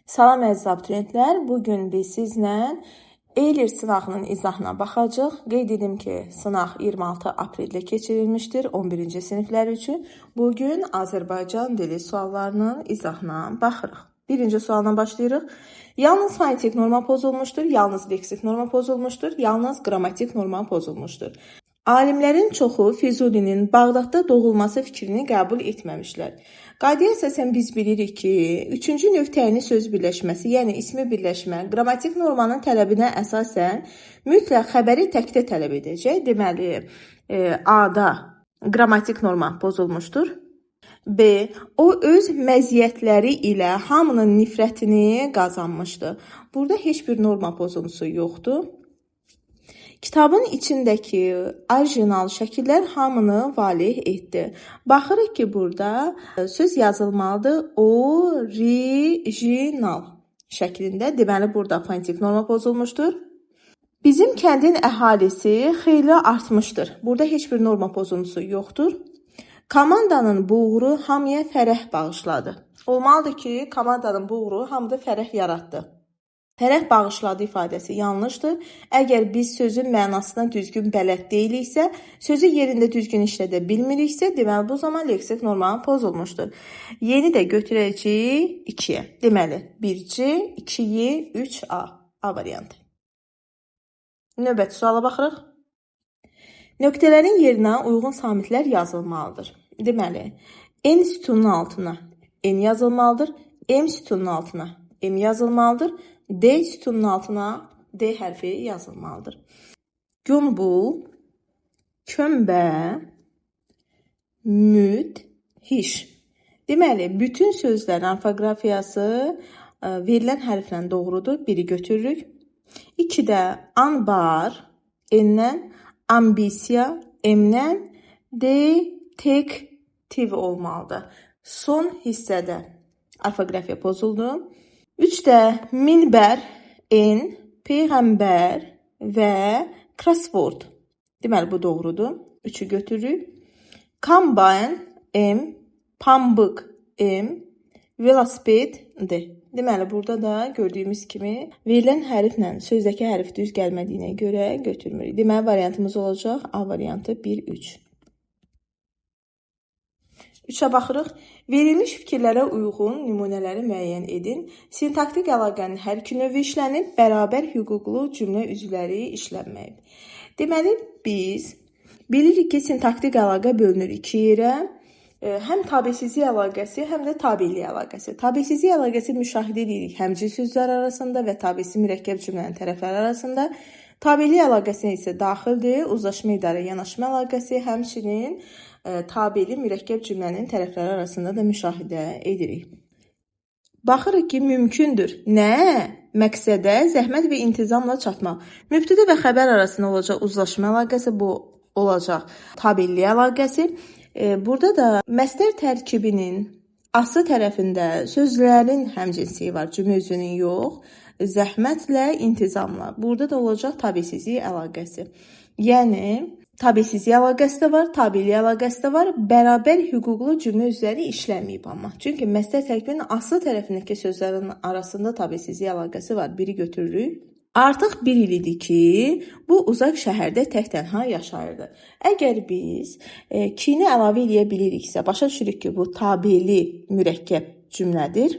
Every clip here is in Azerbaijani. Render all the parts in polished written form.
Salam əziz abituriyentlər, bugün biz sizlə EYLER sınağının izahına baxacaq. Qeyd edim ki, sınaq 26 apreldə keçirilmişdir 11-ci siniflər üçün. Bugün Azərbaycan dili suallarının izahına baxırıq. Birinci sualına başlayırıq. Yalnız fonetik norma pozulmuşdur, yalnız leksik norma pozulmuşdur, yalnız qrammatik norma pozulmuşdur. Alimlərin çoxu Füzulinin Bağdadda doğulması fikrini qəbul etməmişlər. Qaydaya əsasən biz bilirik ki, üçüncü növ təyini söz birləşməsi, yəni ismi birləşmə, qrammatik normanın tələbinə əsasən mütləq xəbəri təkdə tələb edəcək. Deməli, A-da qrammatik norma pozulmuşdur. B. O öz məziyyətləri ilə hamının nifrətini qazanmışdır. Burada heç bir norma pozuntusu yoxdur. Kitabın içindəki orijinal şəkillər hamını valeh etdi. Baxırıq ki, burada söz yazılmalıdır orijinal şəklində. Deməli, burada fonetik norma pozulmuşdur. Bizim kəndin əhalisi xeyli artmışdır. Burada heç bir norma pozuntusu yoxdur. Komandanın bu uğuru hamıya fərəh bağışladı. Olmalıdır ki, komandanın bu uğuru hamıda fərəh yaratdı. Fərəh bağışladı ifadəsi yanlışdır. Əgər biz sözün mənasına düzgün bələd deyiliksə, sözü yerində düzgün işlədə bilmiriksə, deməli bu zaman leksik norma pozulmuşdur. Yeni də götürəcəyik 2-yə. Deməli 1C, 2Y, 3A. A variantı. Növbəti suala baxırıq. Nöqtələrin yerinə uyğun samitlər yazılmalıdır. Deməli, N sütunun altına N yazılmalıdır, M sütunun altına M yazılmalıdır, D sütunun altına D hərfi yazılmalıdır. Gümbul, kömbə, müdhiş. Deməli, bütün sözlərin orfoqrafiyası verilən hərflə doğrudur. Biri götürürük. 2-də anbar, N-dən, ambisiya, M-dən, detektiv olmalıdır. Son hissədə orfoqrafiya pozuldu. 3-də minbər, N, peyğəmbər və crossword. Deməli, bu doğrudur. 3-ü götürürük. Kombayn, M, pambıq, M, velosiped, D. Deməli, burada da gördüyümüz kimi verilən hərflə sözdəki hərf düz gəlmədiyinə görə götürmürük. Deməli, variantımız olacaq A variantı 1-3. 3-ə baxırıq. Verilmiş fikirlərə uyğun nümunələri müəyyən edin. Sintaktik əlaqənin hər iki növü işlənib, bərabər hüquqlu cümlə üzvləri işlənməyib. Deməli, biz bilirik ki, sintaktik əlaqə bölünür 2 yerə. Həm tabesizlik əlaqəsi, həm də tabiilik əlaqəsi. Tabesizlik əlaqəsi müşahidə edirik həmcins sözlər arasında və tabesi mürəkkəb cümlənin tərəfləri arasında. Tabiilik əlaqəsi isə daxildir, uzlaşma idarə yanaşma əlaqəsi, həmçinin tabeli mürəkkəb cümlənin tərəfləri arasında da müşahidə edirik. Baxırıq ki, mümkündür. Nə? Məqsədə zəhmət və intizamla çatmaq. Mübtədə və xəbər arasında olacaq uzlaşma əlaqəsi, bu olacaq tabellik əlaqəsi. Burada da məsdər tərkibinin ası tərəfində sözlərin həmcinsliyi var, cümlə üzvünün yox, zəhmətlə, intizamla. Burada da olacaq tabesizlik əlaqəsi. Yəni, tabesizlik əlaqəsi də var, tabiilik əlaqəsi də var, bərabər hüquqlu cümlə üzvləri işləməyib amma. Çünki məsdər tərkibinin aslı tərəfindəki sözlərin arasında tabesizlik əlaqəsi var. Biri götürürük. Artıq bir il idi ki, bu uzaq şəhərdə tək-tənha yaşayırdı. Əgər biz ki-ni əlavə edə biliriksə, başa düşürük ki, bu tabeli mürəkkəb cümlədir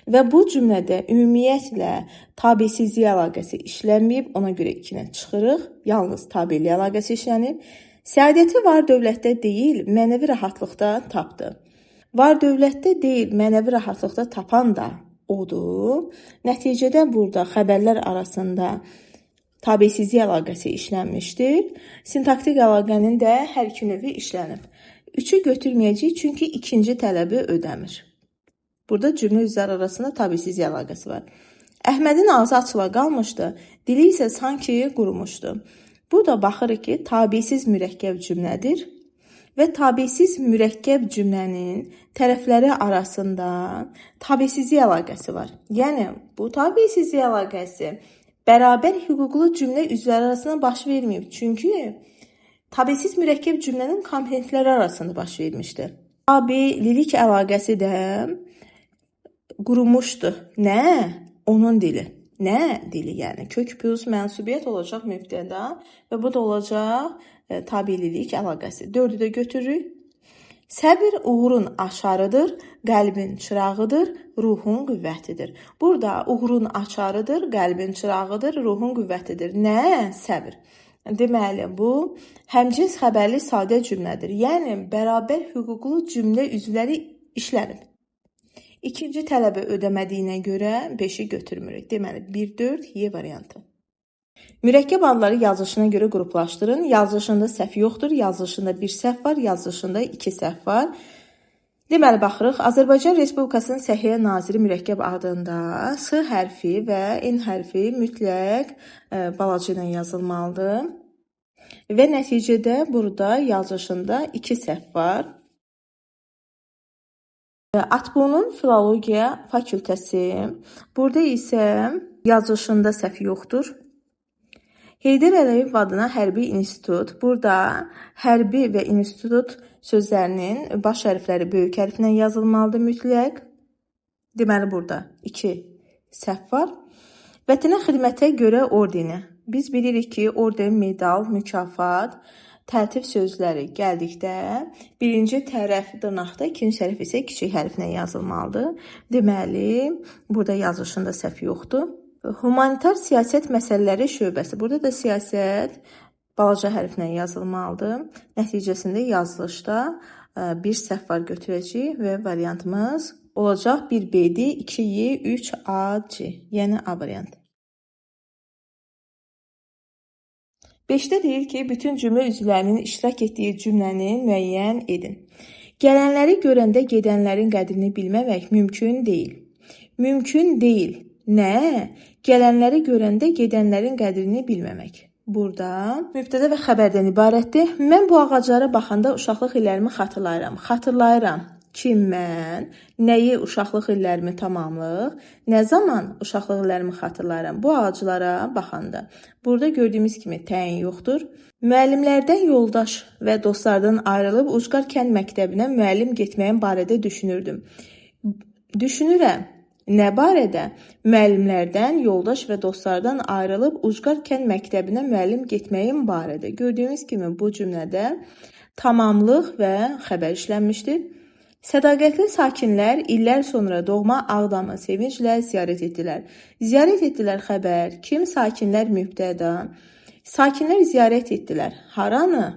və bu cümlədə ümumiyyətlə tabesizlik əlaqəsi işlənməyib, ona görə 2-nə çıxırıq, yalnız tabeli əlaqəsi işlənib. Səadəti var dövlətdə deyil, mənəvi rahatlıqda tapdı. Var dövlətdə deyil, mənəvi rahatlıqda tapan da odur. Nəticədə burada xəbərlər arasında tabesizlik əlaqəsi işlənmişdir. Sintaktik əlaqənin də hər iki növü işlənib. 3-ü götürməyəcəyik, çünki ikinci tələbi ödəmir. Burada cümlə üzvləri arasında tabesizlik əlaqəsi var. Əhmədin ağzı açıla qalmışdı, dili isə sanki qurumuşdu. Burada baxırıq ki, tabesiz mürəkkəb cümlədir və tabesiz mürəkkəb cümlənin tərəfləri arasında tabesizlik əlaqəsi var. Yəni, bu tabesizlik əlaqəsi bərabər hüquqlu cümlə üzvləri arasında baş verməyib. Çünki tabesiz mürəkkəb cümlənin komponentləri arasında baş vermişdir. Tabelilik əlaqəsi də qurumuşdu. Nə? Onun dili. Nə dili yəni? Kök plus mənsubiyyət olacaq mübtəda və bu da olacaq tabeililik əlaqəsi. 4-ü də götürürük. Səbir uğurun açarıdır, qəlbin çırağıdır, ruhun qüvvətidir. Burada uğurun açarıdır, qəlbin çırağıdır, ruhun qüvvətidir. Nə? Səbir. Deməli, bu həmcins xəbərli sadə cümlədir. Yəni, bərabər hüquqlu cümlə üzvləri işlənib. İkinci tələbə ödəmədiyinə görə 5-i götürmürük. Deməli, 1-4 Y variantı. Mürəkkəb adları yazılışına görə qruplaşdırın. Yazılışında səhv yoxdur, yazılışında bir səhv var, yazılışında 2 səhv var. Deməli, baxırıq. Azərbaycan Respublikasının Səhiyyə Naziri mürəkkəb adında S hərfi və N hərfi mütləq balaca ilə yazılmalıdır. Və nəticədə burada yazılışında 2 səhv var. Atbunun Filologiya fakültəsi. Burada isə yazılışında səhv yoxdur. Heydər Əliyev adına hərbi institut. Burada hərbi və institut sözlərinin baş hərfləri böyük hərflə yazılmalıdır mütləq. Deməli, burada 2 səhv var. Vətənə xidmətə görə ordeni. Biz bilirik ki, orden, medal, mükafat, təltif sözləri gəldikdə birinci tərəf dırnaqda, ikinci tərəf isə kiçik hərflə yazılmalıdır. Deməli, burada yazılışında səhv yoxdur. Humanitar siyasət məsələləri şöbəsi. Burada da siyasət balaca hərflə yazılmalıdır. Nəticəsində yazılışda bir səhv var götürəcəyik və variantımız olacaq 1B-dir, 2Y, 3AC, yəni A variantı. 5-də deyir ki, bütün cümlə üzvlərinin iştirak etdiyi cümləni müəyyən edin. Gələnləri görəndə gedənlərin qədrini bilməmək mümkün deyil. Mümkün deyil. Nə? Gələnləri görəndə gedənlərin qədrini bilməmək. Burada mübtədə və xəbərdən ibarətdir. Mən bu ağaclara baxanda uşaqlıq illərimi xatırlayıram. Xatırlayıram ki, mən nəyi uşaqlıq illərimi tamamlıq, nə zaman uşaqlıq illərimi xatırlayıram? Bu ağaclara baxanda. Burada gördüyümüz kimi təyin yoxdur. Müəllimlərdən yoldaş və dostlardan ayrılıb Ucqar kənd məktəbinə müəllim getməyim barədə düşünürdüm. Düşünürəm. Nə barədə? Müəllimlərdən, yoldaş və dostlardan ayrılıb Ucqar kənd məktəbinə müəllim getməyim barədə. Gördüyünüz kimi bu cümlədə tamamlıq və xəbər işlənmişdir. Sədaqətli sakinlər illər sonra doğma Ağdamı sevinclə ziyarət etdilər. Ziyarət etdilər xəbər. Kim? Sakinlər mübtəda. Sakinlər ziyarət etdilər. Haranı?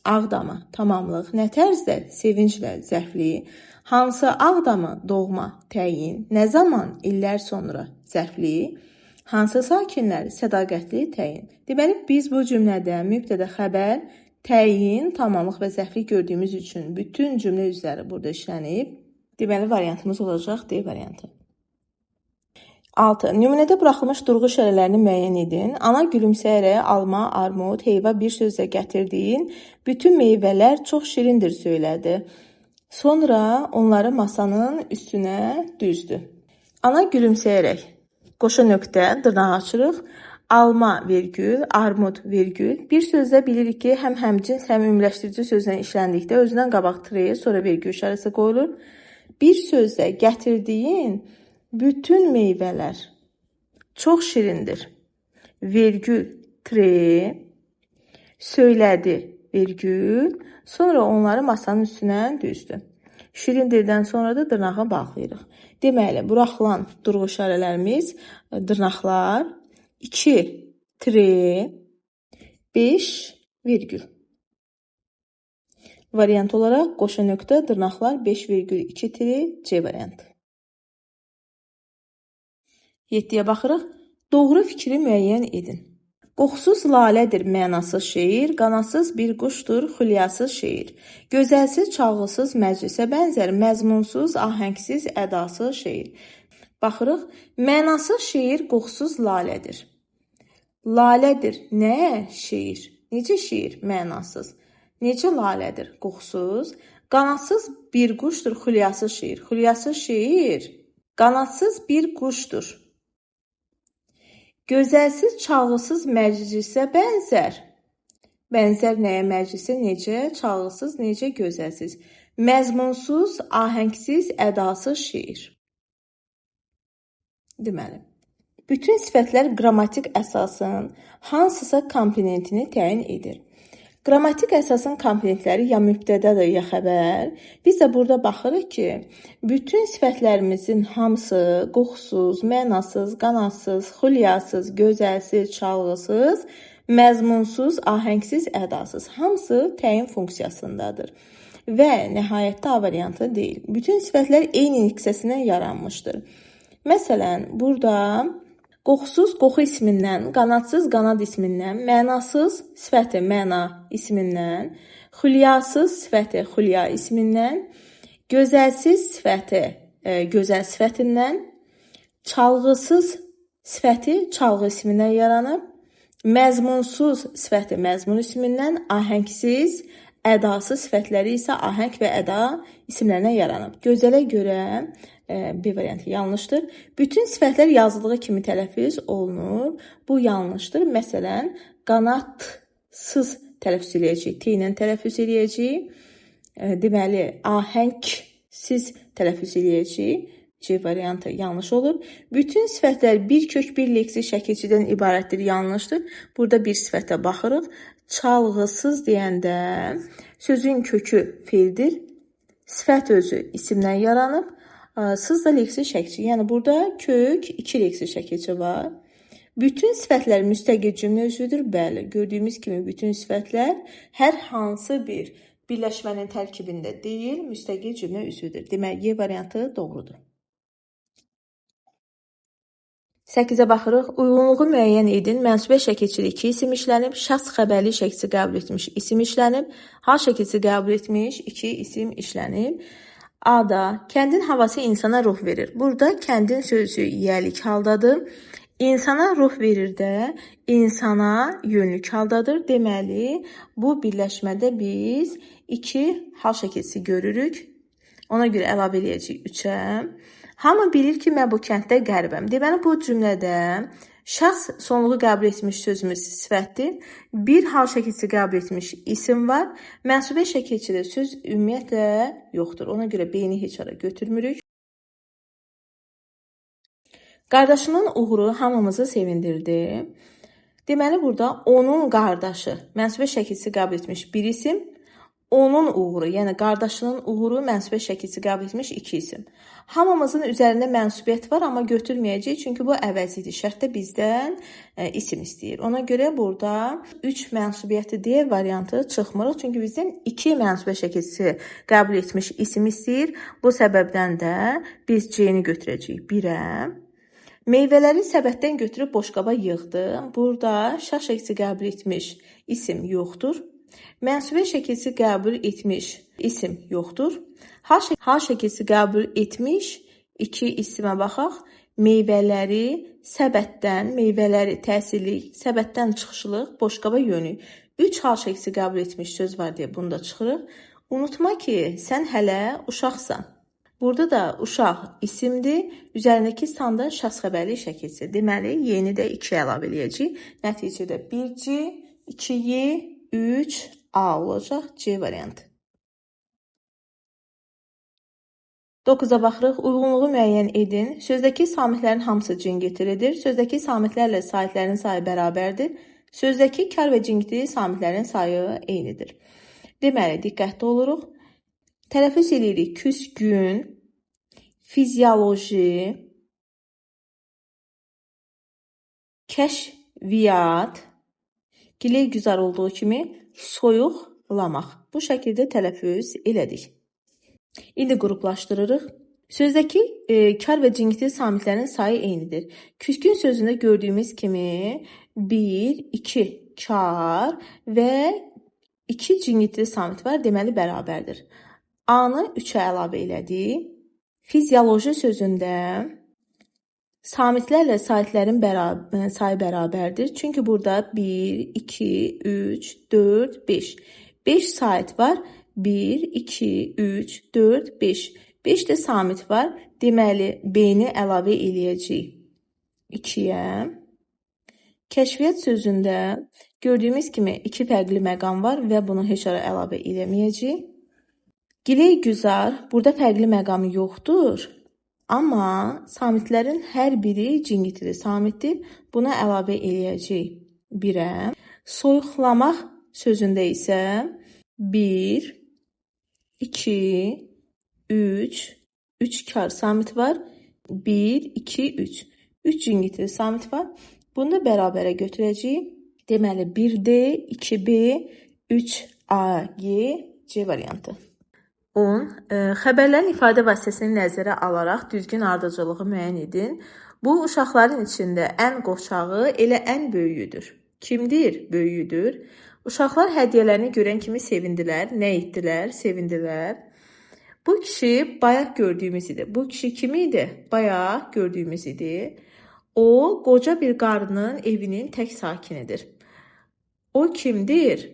Ağdamı. Tamamlıq. Nə tərzdə? Sevinclə, zərfli. Hansı Ağdamı? Doğma, təyin. Nə zaman? İllər sonra. Zərfli. Hansı sakinlər? Sədaqətli, təyin. Deməli, biz bu cümlədə mübtədə xəbər, təyin, tamamlıq və zərfli gördüyümüz üçün bütün cümlə üzvləri burada işlənib. Deməli, variantımız olacaq D variantı. 6. Nümunədə buraxılmış durğu işarələrini müəyyən edin. Ana gülümsəyərək alma, armud, heyva bir sözlə gətirdiyin bütün meyvələr çox şirindir söylədi. Sonra onları masanın üstünə düzdü. Ana gülümsəyərək, qoşa nöqtə, dırnaq açırıq, alma, vergül, armud, vergül. Bir sözlə bilirik ki, həm həmcins, həm ümumiləşdirici sözlə işləndikdə özündən qabaq tire, sonra vergül işarəsi qoyulur. Bir sözlə gətirdiyin bütün meyvələr çox şirindir. Vergül, tire, söylədi, vergül, sonra onları masanın üstünə düzdü. Şirindirdən sonra da dırnağa bağlayırıq. Deməli, buraxılan durğu işarələrimiz dırnaqlar, 2 tire, 5 virgül. Variant olaraq qoşa nöqtə, dırnaqlar, 5,2 tire, C variantı. 7-yə baxırıq. Doğru fikri müəyyən edin. Qoxusuz lalədir mənasız şeir, qanatsız bir quşdur xülyasız şeir. Gözəlsiz, çalğısız məclisə bənzər, məzmunsuz, ahəngsiz, ədasız şeir. Baxırıq, mənasız şeir qoxusuz lalədir. Lalədir, nə? Şeir. Necə şeir? Mənasız. Necə lalədir? Qoxusuz. Qanatsız bir quşdur xülyasız şeir. Xülyasız şeir, qanatsız bir quşdur. Gözəlsiz, çalğısız məclisə bənzər. Bənzər nəyə? Məclisə necə? Çalğısız, necə? Gözəlsiz. Məzmunsuz, ahəngsiz, ədasız şeir. Deməli, bütün sifətlər qrammatik əsasın hansısa komponentini təyin edir. Qrammatik əsasın komponentləri ya mübtədədir, ya xəbər. Biz də burada baxırıq ki, bütün sifətlərimizin hamısı qoxusuz, mənasız, qanadsız, xulyasız, gözəlsiz, çalğısız, məzmunsuz, ahəngsiz, ədasız. Hamısı təyin funksiyasındadır. Və nəhayətdə A variantı deyil. Bütün sifətlər eyni hissəsindən yaranmışdır. Məsələn, burada qoxusuz qoxu ismindən, qanadsız qanad ismindən, mənasız sifəti məna ismindən, xulyasız sifəti xulya ismindən, gözəlsiz sifəti gözəl sifətindən, çalğısız sifəti çalğı ismindən yaranıb, məzmunsuz sifəti məzmun ismindən, ahəngsiz, ədasız sifətləri isə ahəng və əda isimlərindən yaranıb. Gözələ görə B variantı yanlışdır. Bütün sifətlər yazıldığı kimi tələffüz olunur. Bu yanlışdır. Məsələn, qanadsız tələffüz edəcəyik. T ilə tələffüz edəcəyik. Deməli, ahəngsiz tələffüz edəcəyik. C variantı yanlış olur. Bütün sifətlər bir kök, bir leksik şəkilçidən ibarətdir. Yanlışdır. Burada bir sifətə baxırıq. Çalğısız deyəndə sözün kökü feildir. Sifət özü isimdən yaranıb. Sız da leksik şəkilçi. Yəni burada kök 2 leksik şəkilçi var. Bütün sifətlər müstəqil cümlə üzvüdür. Bəli, gördüyümüz kimi bütün sifətlər hər hansı bir birləşmənin tərkibində deyil, müstəqil cümlə üzvüdür. Deməli, Y variantı doğrudur. 8-ə baxırıq. Uyğunluğu müəyyən edin. Mənsubə şəkilçili 2 isim işlənib. Şəxs xəbərli şəkilçi qəbul etmiş isim işlənib. Hal şəkilçisi qəbul etmiş 2 isim işlənib. A-da kəndin havası insana ruh verir. Burada kəndin sözü yiyəlik haldadır. İnsana ruh verir də insana yönlük haldadır. Deməli, bu birləşmədə biz 2 hal şəkilçisi görürük. Ona görə əlavə edəcəyik 3-ə. Hamı bilir ki, mən bu kənddə qəribəm. Deməli, bu cümlədə şəxs sonluğu qəbul etmiş sözümüz sifətdir. Bir hal şəkilçisi qəbul etmiş isim var. Mənsubə şəkilçidə söz ümumiyyətlə yoxdur. Ona görə B-ni heç ara götürmürük. Qardaşının uğuru hamımızı sevindirdi. Deməli, burada onun qardaşı mənsubə şəkilçisi qəbul etmiş bir isim. Onun uğuru, yəni qardaşının uğuru mənsubə şəkilçisi qəbul etmiş 2 isim. Hamımızın üzərində mənsubiyyət var, amma götürməyəcək, çünki bu əvəzidir. Şərtdə bizdən isim istəyir. Ona görə burada 3 mənsubiyyəti D variantı çıxmırıq, çünki bizdən 2 mənsubə şəkilçisi qəbul etmiş isim istəyir. Bu səbəbdən də biz C-ni götürəcəyik 1-ə. Meyvələri səbətdən götürüb boşqaba yığdım. Burada şəxs şəkilçisi qəbul etmiş isim yoxdur. Mənsubə şəkilçisi qəbul etmiş isim yoxdur. Hal şəkilçisi qəbul etmiş 2 isimə baxaq. Meyvələri səbətdən, meyvələri təsirlik, səbətdən çıxışlıq, boşqaba yönük. 3 hal şəkilçisi qəbul etmiş söz var deyə bunu da çıxırıq. Unutma ki, sən hələ uşaqsan. Burada da uşaq isimdir. Üzərindəki sanda şəxs xəbərli şəkilçisi. Deməli, yeni də 2 əlavə edəcəyik. Nəticədə 1C, 2Y, 3A olacaq. C variantı. 9-a baxırıq. Uyğunluğu müəyyən edin. Sözdəki samitlərin hamısı cingiltilidir. Sözdəki samitlərlə saitlərin sayı bərabərdir. Sözdəki kar və cingiltili samitlərin sayı eynidir. Deməli, diqqətli oluruq. Tələffüz edirik küsgün, fizioloji, kəşfiyyat, giley güzar olduğu kimi soyuqlamaq. Bu şəkildə tələffüz elədik. İndi qruplaşdırırıq. Sözdəki kar və cingiltili samitlərin sayı eynidir. Küsgün sözündə gördüyümüz kimi 1, 2 kar və 2 cingiltili samit var. Deməli, bərabərdir. A-nı 3-ə əlavə elədik. Fizioloji sözündə samitlərlə saitlərin sayı bərabərdir. Çünki burada 1, 2, 3, 4, 5. 5 sait var. 1, 2, 3, 4, 5. 5 də samit var. Deməli, B-ni əlavə eləyəcəyik 2-yə. Kəşfiyyat sözündə gördüyümüz kimi 2 fərqli məqam var və bunu heç ara əlavə eləməyəcəyik. Giley güzar, burada fərqli məqamı yoxdur. Amma samitlərin hər biri cingitlidir. Samitdir. Buna əlavə eləyəcəyik 1-ə. Soyuqlamaq sözündə isə 1, 2, 3 kar samit var. 1, 2, 3. 3 cingitli samit var. Bunu da bərabərə götürəcəyik. Deməli 1D, 2B, 3A, C variantı. 10. Xəbərlərin ifadə vasitəsini nəzərə alaraq düzgün ardıcılığı müəyyən edin. Bu, uşaqların içində ən qoçağı, elə ən böyüyüdür. Kimdir? Böyüyüdür. Uşaqlar hədiyyələrini görən kimi sevindilər. Nə etdilər? Sevindilər. Bu kişi bayaq gördüyümüz idi. Bu kişi kim idi? Bayaq gördüyümüz idi. O, qoca bir qarının evinin tək sakinidir. O kimdir?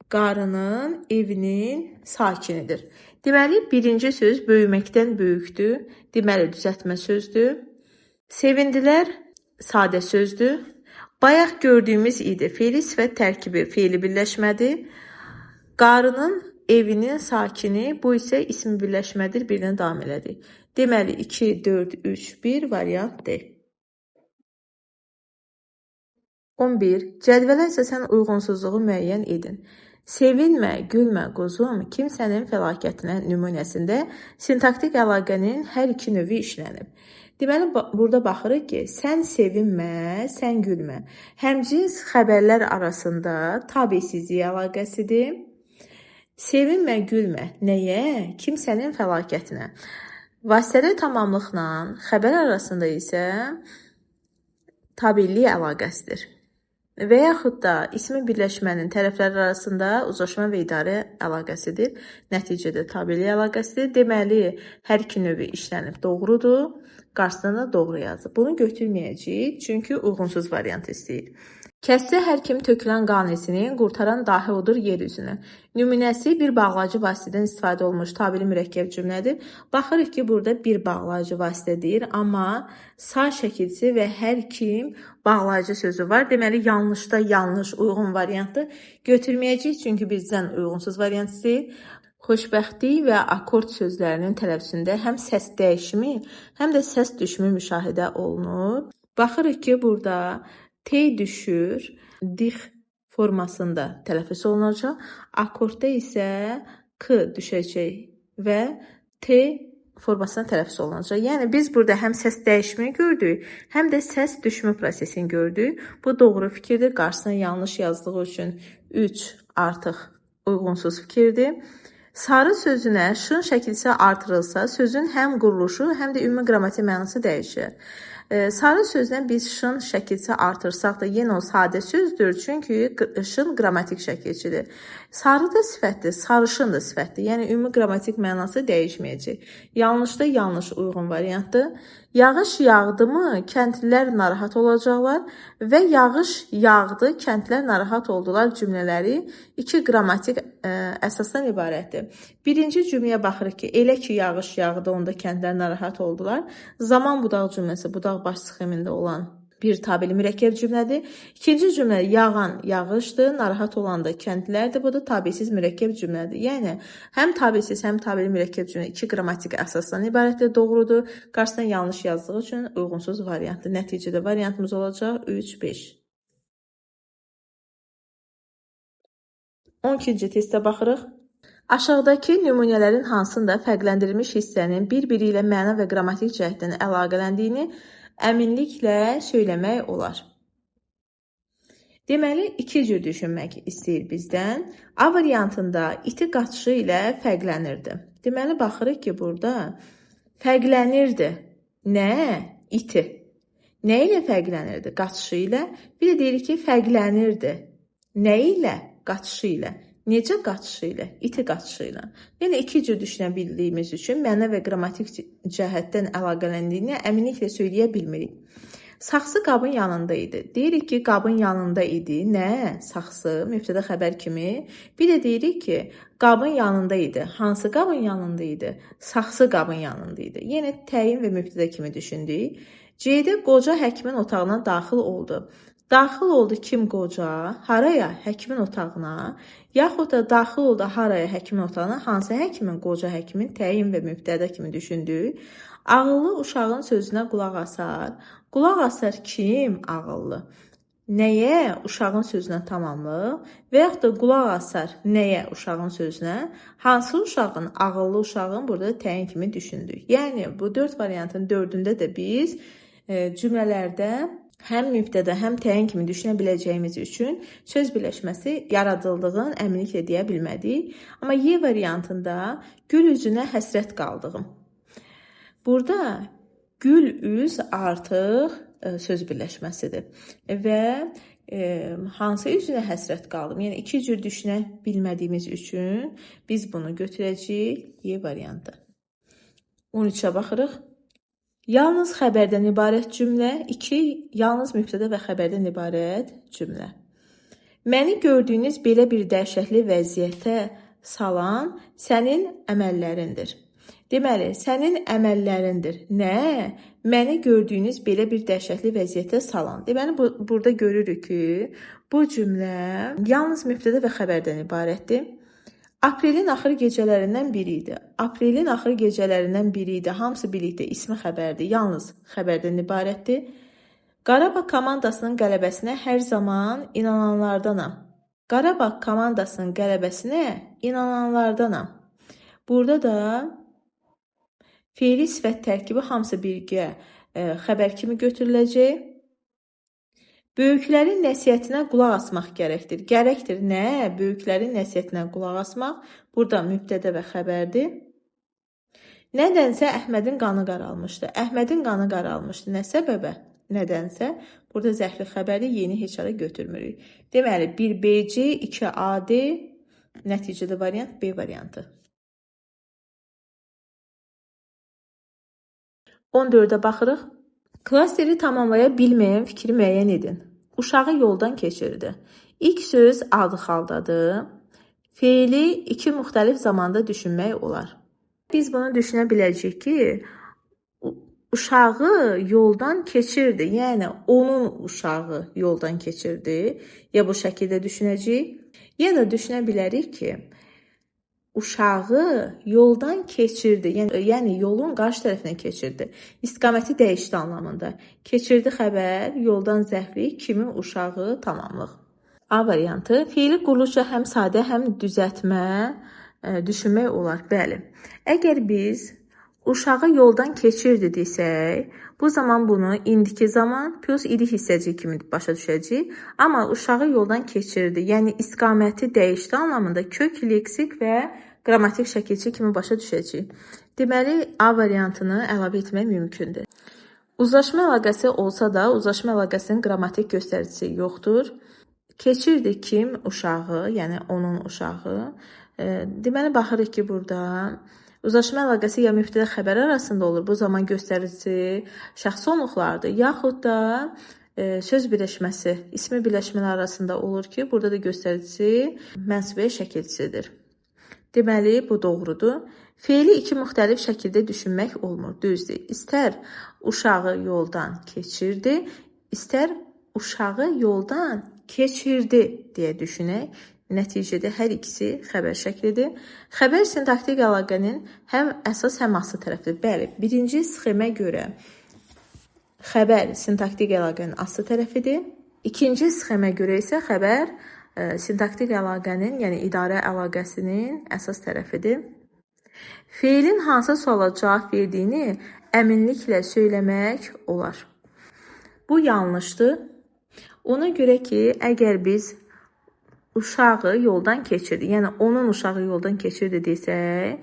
Qarının evinin sakinidir. Deməli, birinci söz böyüməkdən böyükdür. Deməli, düzəltmə sözdür. Sevindilər sadə sözdür. Bayaq gördüyümüz idi. Fe'li sifət tərkibi, fe'li birləşmədir. Qarının evinin sakini, bu isə ismi birləşmədir, birini davam elədik. Deməli, 2, 4, 3, 1 variant D. 11. Cədvələ əsasən uyğunsuzluğu müəyyən edin. Sevinmə, gülmə, quzum, kimsənin fəlakətinə nümunəsində sintaktik əlaqənin hər iki növü işlənib. Deməli, burada baxırıq ki, sən sevinmə, sən gülmə. Həmcins xəbərlər arasında tabesizlik əlaqəsidir. Sevinmə, gülmə. Nəyə? Kimsənin fəlakətinə. Vasitəli tamamlıqla xəbər arasında isə tabellik əlaqəsidir. Və yaxud da ismi birləşmənin tərəfləri arasında uzlaşma və idarə əlaqəsidir. Nəticədə tabellik əlaqəsidir. Deməli, hər iki növü işlənib doğrudur. Qarşısına da doğru yazıb. Bunu götürməyəcəyik, çünki uyğunsuz variant istəyir. Kəssə hər kim tökülən qanisini qurtaran dahi odur yer üzünü. Nümunəsi bir bağlayıcı vasitədən istifadə olmuş tabeli mürəkkəb cümlədir. Baxırıq ki, burada bir bağlayıcı vasitə deyir, amma sağ şəkilsi və hər kim bağlayıcı sözü var. Deməli, yanlışda yanlış uyğun variantı götürməyəcəyik, çünki bizdən uyğunsuz variant istəyir. Xoşbəxtlik və akord sözlərinin tələffüzündə həm səs dəyişimi, həm də səs düşümü müşahidə olunur. Baxırıq ki, burada T düşür, dix formasında tələffüz olunacaq. Akordda isə K düşəcək və T formasında tələffüz olunacaq. Yəni, biz burada həm səs dəyişimi gördük, həm də səs düşmə prosesini gördük. Bu doğru fikirdir. Qarşısına yanlış yazdığı üçün 3 artıq uyğunsuz fikirdir. Sarı sözünə şın şəkilsi artırılsa, sözün həm quruluşu, həm də ümumi qrammatik mənası dəyişir. Sarı sözlə biz şın şəkilsi artırsaq da yenə o sadə sözdür, çünki şın qrammatik şəkilçidir. Sarı da sifətdir, sarışın da sifətdir. Yəni, ümumi qrammatik mənası dəyişməyəcək. Yanlışda yanlış uyğun variantdır. Yağış yağdı mı, kəndlilər narahat olacaqlar və yağış yağdı, kəndlilər narahat oldular cümlələri iki qrammatik əsasdan ibarətdir. Birinci cümləyə baxırıq ki, elə ki yağış yağdı, onda kəndlilər narahat oldular. Zaman budaq cümləsi, budaq baş sxemində olan bir tabeli mürəkkəb cümlədir. İkinci cümlə yağan yağışdır, narahat olan da kəndlilərdir. Bu da tabesiz mürəkkəb cümlədir. Yəni, həm tabesiz, həm tabeli mürəkkəb cümlə iki qrammatik əsasdan ibarətdir, doğrudur. Qarşısına yanlış yazdığı üçün uyğunsuz variantdır. Nəticədə variantımız olacaq 3, 5. 12-ci testə baxırıq. Aşağıdakı nümunələrin hansında fərqləndirilmiş hissənin bir-biri ilə məna və qrammatik cəhətdən əlaqələndiyini əminliklə söyləmək olar. Deməli, iki cür düşünmək istəyir bizdən. A variantında iti qaçışı ilə fərqlənirdi. Deməli, baxırıq ki, burada fərqlənirdi. Nə? İti. Nə ilə fərqlənirdi? Qaçışı ilə. Bir də deyirik ki, fərqlənirdi. Nə ilə? Qaçışı ilə. Necə qaçışı ilə? İti qaçışı ilə. Yəni, iki cür düşünə bildiyimiz üçün məna və qrammatik cəhətdən əlaqələndiyini əminliklə söyləyə bilmirik. Saxsı qabın yanında idi. Deyirik ki, qabın yanında idi. Nə? Saxsı, mübtədə xəbər kimi. Bir də deyirik ki, qabın yanında idi. Hansı qabın yanında idi? Saxsı qabın yanında idi. Yenə təyin və mübtədə kimi düşündük. C-də qoca həkimin otağına daxil oldu. Daxil oldu kim qoca? Haraya? Həkimin otağına. Yaxud da daxil oldu haraya? Həkimin otağına. Hansı həkimin? Qoca həkimin təyin və mübtədə kimi düşündük. Ağıllı uşağın sözünə qulaq asar. Qulaq asar kim ağıllı? Nəyə? Uşağın sözünə tamamlıq və yaxud da qulaq asar nəyə? Uşağın sözünə. Hansı uşağın? Ağıllı uşağın burada təyin kimi düşündük. Yəni bu 4 variantın 4-ündə də biz cümlələrdə həm mübtəda, həm təyin kimi düşünə biləcəyimiz üçün söz birləşməsi yaradıldığını əminliklə deyə bilmədik. Amma Y variantında gül üzünə həsrət qaldığım. Burada gül üz artıq söz birləşməsidir və hansı üzünə həsrət qaldım? Yəni iki cür düşünə bilmədiyimiz üçün biz bunu götürəcəyik Y variantı. 13-ə baxırıq. Yalnız xəbərdən ibarət cümlə. 2. Yalnız mübtəda və xəbərdən ibarət cümlə. Məni gördüyünüz belə bir dəhşətli vəziyyətə salan sənin əməllərindir. Deməli, sənin əməllərindir. Nə? Məni gördüyünüz belə bir dəhşətli vəziyyətə salan. Deməli, burada görürük ki, bu cümlə yalnız mübtəda və xəbərdən ibarətdir. Aprelin axır gecələrindən biri idi. Aprelin axır gecələrindən biri idi. Hamısı birlikdə ismi xəbərdir. Yalnız xəbərdən ibarətdir. Qarabağ komandasının qələbəsinə hər zaman inananlardanam. Qarabağ komandasının qələbəsinə inananlardanam. Burada da fe'li sifət tərkibi hamısı birgə xəbər kimi götürüləcək. Böyüklərin nəsihətinə qulaq asmaq gərəkdir. Gərəkdir nə? Böyüklərin nəsihətinə qulaq asmaq. Burada mübtəda və xəbərdir. Nədənsə Əhmədin qanı qaralmışdı. Əhmədin qanı qaralmışdı. Nə səbəbə? Nədənsə. Burada zərfli xəbəri yeni heç ara götürmürük. Deməli, 1 BC, 2 AD, nəticədə variant B variantı. 14-ə baxırıq. Klasteri tamamlaya bilməyən fikri müəyyən edin. Uşağı yoldan keçirdi. İlk söz adı xaldadır. Fe'li iki müxtəlif zamanda düşünmək olar. Biz bunu düşünə biləcəyik ki, uşağı yoldan keçirdi. Yəni, onun uşağı yoldan keçirdi. Ya bu şəkildə düşünəcəyik, ya da düşünə bilərik ki, uşağı yoldan keçirdi. Yəni yolun qarşı tərəfinə keçirdi. İstiqaməti dəyişdi anlamında. Keçirdi xəbər, yoldan zərfli, kimin uşağı tamamlıq. A variantı. Fe'li quruluşa həm sadə, həm düzəltmə düşünmək olar. Bəli. Əgər biz uşağı yoldan keçirdi desək, bu zaman bunu indiki zaman plus idi hissəcik kimi başa düşəcəyik. Amma uşağı yoldan keçirdi, yəni istiqaməti dəyişdi anlamında kök, leksik və qrammatik şəkilçi kimi başa düşəcəyik. Deməli, A variantını əlavə etmək mümkündür. Uzlaşma əlaqəsi olsa da, uzlaşma əlaqəsinin qrammatik göstəricisi yoxdur. Keçirdi kim? Uşağı, yəni onun uşağı. Deməli, baxırıq ki, burada uzlaşma əlaqəsi ya mübtəda xəbər arasında olur. Bu zaman göstəricisi şəxsi onluqlardır. Yaxud da söz birləşməsi, ismi birləşmələr arasında olur ki, burada da göstəricisi mənsubiyə şəkilçisidir. Deməli, bu doğrudur. Fe'li iki müxtəlif şəkildə düşünmək olmur. Düzdür. İstər uşağı yoldan keçirdi, istər uşağı yoldan keçirdi deyə düşünək. Nəticədə hər ikisi xəbər şəklidir. Xəbər sintaktik əlaqənin həm əsas, həm aslı tərəfidir. Bəli, birinci sxemə görə xəbər sintaktik əlaqənin aslı tərəfidir. İkinci sxemə görə isə xəbər sintaktik əlaqənin, yəni idarə əlaqəsinin əsas tərəfidir. Fe'lin hansı suala cavab verdiyini əminliklə söyləmək olar. Bu yanlışdır. Ona görə ki, əgər biz uşağı yoldan keçirdi, yəni onun uşağı yoldan keçirdi desək,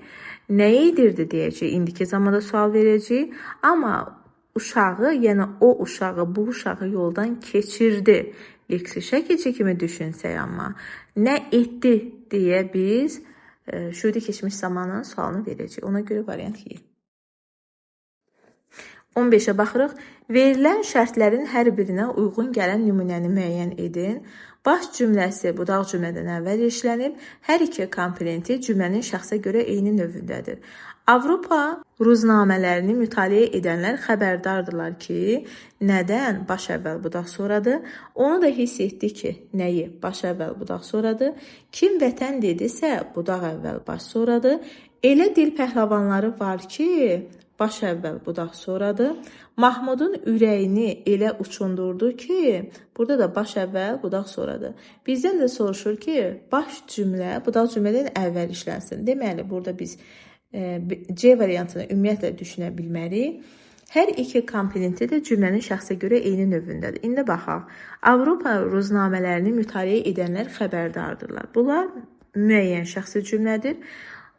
nə edirdi deyəcək, indiki zamanda sual verəcək. Amma uşağı, yəni o uşağı, bu uşağı yoldan keçirdi. Leksik şəkilçi kimi düşünsək amma, nə etdi deyə biz şüurda keçmiş zamanın sualını verəcək. Ona görə variant Y. 15-ə baxırıq. Verilən şərtlərin hər birinə uyğun gələn nümunəni müəyyən edin. Baş cümləsi budaq cümlədən əvvəl işlənib. Hər iki komponenti cümlənin şəxsə görə eyni növündədir. Avropa ruznamələrini mütaliə edənlər xəbərdardırlar ki, nədən baş əvvəl budaq sonradır. Onu da hiss etdi ki, nəyi baş əvvəl budaq sonradır. Kim vətən dedisə, budaq əvvəl baş sonradır. Elə dil pəhləvanları var ki, baş əvvəl, budaq sonradır. Mahmudun ürəyini elə uçundurdu ki, burada da baş əvvəl, budaq sonradır. Bizdən də soruşur ki, baş cümlə budaq cümlədən əvvəl işlənsin. Deməli, burada biz C variantını ümumiyyətlə düşünə bilmərik. Hər iki komponenti də cümlənin şəxsə görə eyni növündədir. İndi baxaq. Avropa ruznamələrini mütaliə edənlər xəbərdardırlar. Bunlar müəyyən şəxsi cümlədir.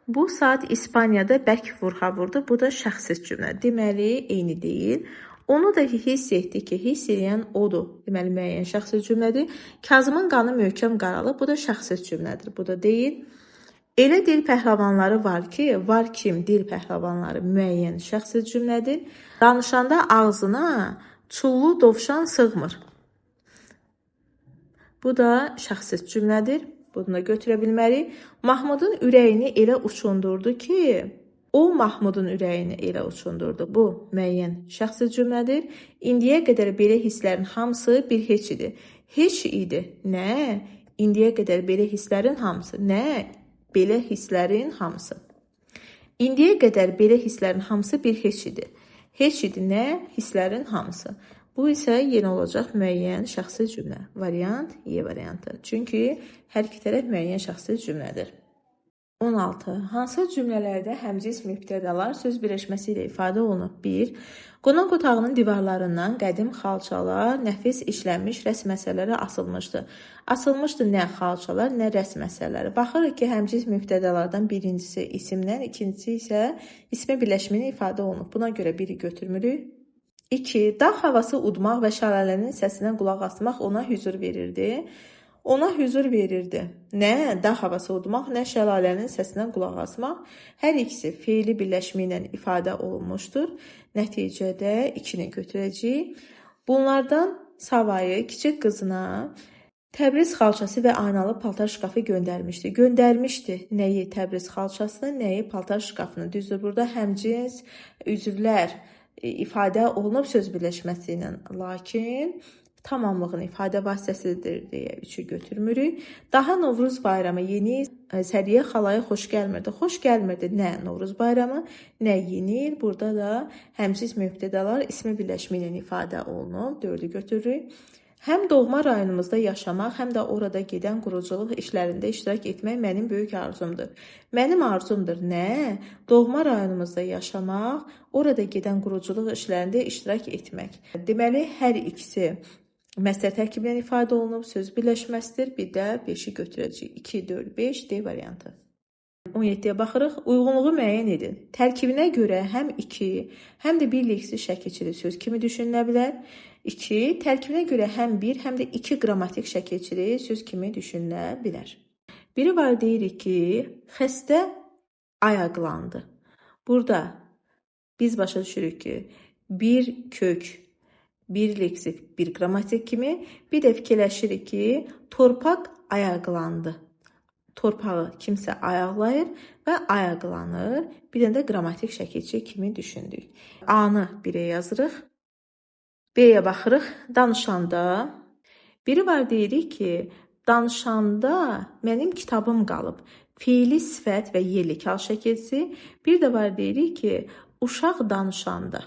Bu saat İspaniyada bərk vurğa vurdu. Bu da şəxsiz cümlə. Deməli, eyni deyil. Onu da hiss etdi ki, hiss edən odur. Deməli, müəyyən şəxsi cümlədir. Kazımın qanı möhkəm qaralıb. Bu da şəxsiz cümlədir. Bu da deyil. Elə dil pəhləvanları var ki, var kim dil pəhləvanları müəyyən şəxsiz cümlədir. Danışanda ağzına çullu dovşan sığmır. Bu da şəxsiz cümlədir. Bunu da götürə bilmərik. Mahmudun ürəyini elə uçundurdu ki, o Mahmudun ürəyini elə uçundurdu. Bu müəyyən şəxsiz cümlədir. İndiyə qədər belə hisslərin hamısı bir heç idi. Heç idi. Nə? İndiyə qədər belə hisslərin hamısı. Nə? Belə hisslərin hamısı. İndiyə qədər belə hisslərin hamısı bir heç idi. Heç idi nə? Hisslərin hamısı. Bu isə yenə olacaq müəyyən şəxsi cümlə. Variant Y variantı. Çünki hər iki tərəf müəyyən şəxsi cümlədir. 16. Hansı cümlələrdə həmcins mübtədəlar söz birləşməsi ilə ifadə olunub? 1. Qonaq otağının divarlarından qədim xalçalar, nəfis işlənmiş rəsm əsərləri asılmışdı. Asılmışdı nə xalçalar, nə rəsm əsərləri. Baxırıq ki, həmcins mübtədəlardan birincisi isimdən, ikincisi isə ismi birləşməni ifadə olunub. Buna görə biri götürmürük. 2. Dağ havası udmaq və şəlalənin səsinə qulaq asmaq ona hüzur verirdi. Ona hüzur verirdi. Nə dağ havası udmaq, nə şəlalənin səsinə qulaq asmaq. Hər ikisi feili birləşmə ilə ifadə olunmuşdur. Nəticədə 2-ni götürəcəyik. Bunlardan savayı kiçik qızına Təbriz xalçası və aynalı paltar şkafı göndərmişdi. Göndərmişdi nəyi? Təbriz xalçasını, nəyi? Paltar şkafını. Düzdür, burada həmcins üzvlər ifadə olunub söz birləşməsi ilə. Lakin tamamlığın ifadə vasitəsidir deyə 3-ü götürmürük. Daha Novruz bayramı yeni Səriyə xalaya xoş gəlmirdi. Xoş gəlmirdi nə Novruz bayramı, nə yeni il. Burada da həmcins mübtədələr ismi birləşmə ilə ifadə olunub. 4-ü götürürük. Həm doğma rayonumuzda yaşamaq, həm də orada gedən quruculuq işlərində iştirak etmək mənim böyük arzumdur. Mənim arzumdur nə? Doğma rayonumuzda yaşamaq, orada gedən quruculuq işlərində iştirak etmək. Deməli, hər ikisi məsəl tərkibindən ifadə olunub, söz birləşməsidir. Bir də 5-i götürəcəyik. 2, 4, 5, D variantı. 17-yə baxırıq. Uyğunluğu müəyyən edin. Tərkibinə görə həm 2, həm də 1 leksiz şəkilçili söz kimi düşünülə bilər. 2. Tərkibinə görə həm 1, həm də 2 qrammatik şəkilçili söz kimi düşünülə bilər. Biri var deyirik ki, xəstə ayaqlandı. Burada biz başa düşürük ki, bir kök, bir leksik, bir qrammatik kimi, bir də fikirləşirik ki, torpaq ayaqlandı. Torpağı kimsə ayaqlayır və ayaqlanır. Bir də qrammatik şəkilçi kimi düşündük. A-nı 1-ə yazırıq. B-yə baxırıq. Danışanda. Biri var deyirik ki, danışanda mənim kitabım qalıb. Fiili sifət və yerli kal şəkilçisi. Bir də var deyirik ki, uşaq danışanda.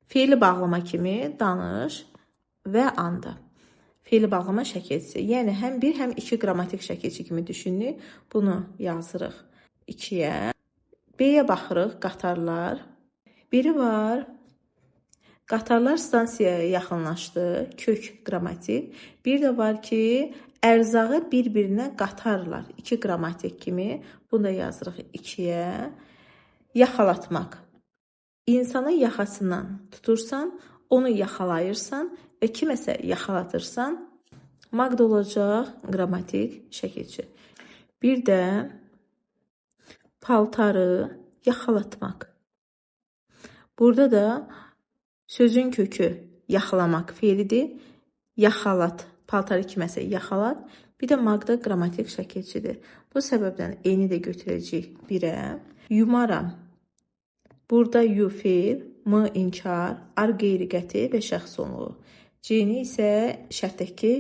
Fiili bağlama kimi danış və anda. Fiili bağlama şəkilçisi. Yəni, həm 1, həm 2 qrammatik şəkilçi kimi düşünürük. Bunu yazırıq 2-yə. B-yə baxırıq, qatarlar. Biri var, qatarlar stansiyaya yaxınlaşdı, kök qrammatik. Bir də var ki, ərzağı bir-birinə qatarlar, 2 qrammatik kimi. Bunu da yazırıq 2-yə. Yaxalatmaq. İnsanı yaxasından tutursan, onu yaxalayırsan və kiməsə yaxalatırsan, maqda olacaq qrammatik şəkilçi. Bir də paltarı yaxalatmaq. Burada da sözün kökü yaxalamaq feilidir. Yaxalat, paltarı kiməsə yaxalat. Bir də maqda qrammatik şəkilçidir. Bu səbəbdən eyni də götürəcəyik 1-ə. Yumaram. Burada yu feil, m inkar, ar qeyri-qəti və şəxs sonluğu. C-ni isə şərtdəki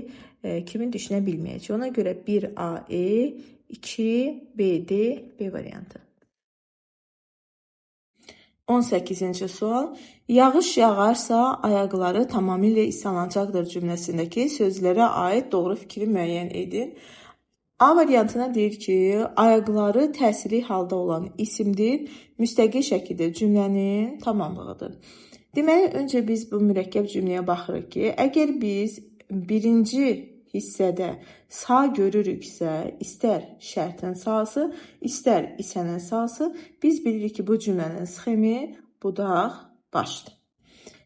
kimi düşünə bilməyəcək. Ona görə 1A-E, 2B-D, B variantı. 18-ci sual. Yağış yağarsa ayaqları tamamilə islanacaqdır cümləsindəki sözlərə aid doğru fikri müəyyən edin. A variantına deyir ki, ayaqları təsirli halda olan isimdir, müstəqil şəkildə cümlənin tamamlığıdır. Deməli, öncə biz bu mürəkkəb cümləyə baxırıq ki, əgər biz birinci hissədə sağ görürüksə, istər şərtin sağsı, istər isənin sağsı, biz bilirik ki, bu cümlənin sxemi budaq başdır.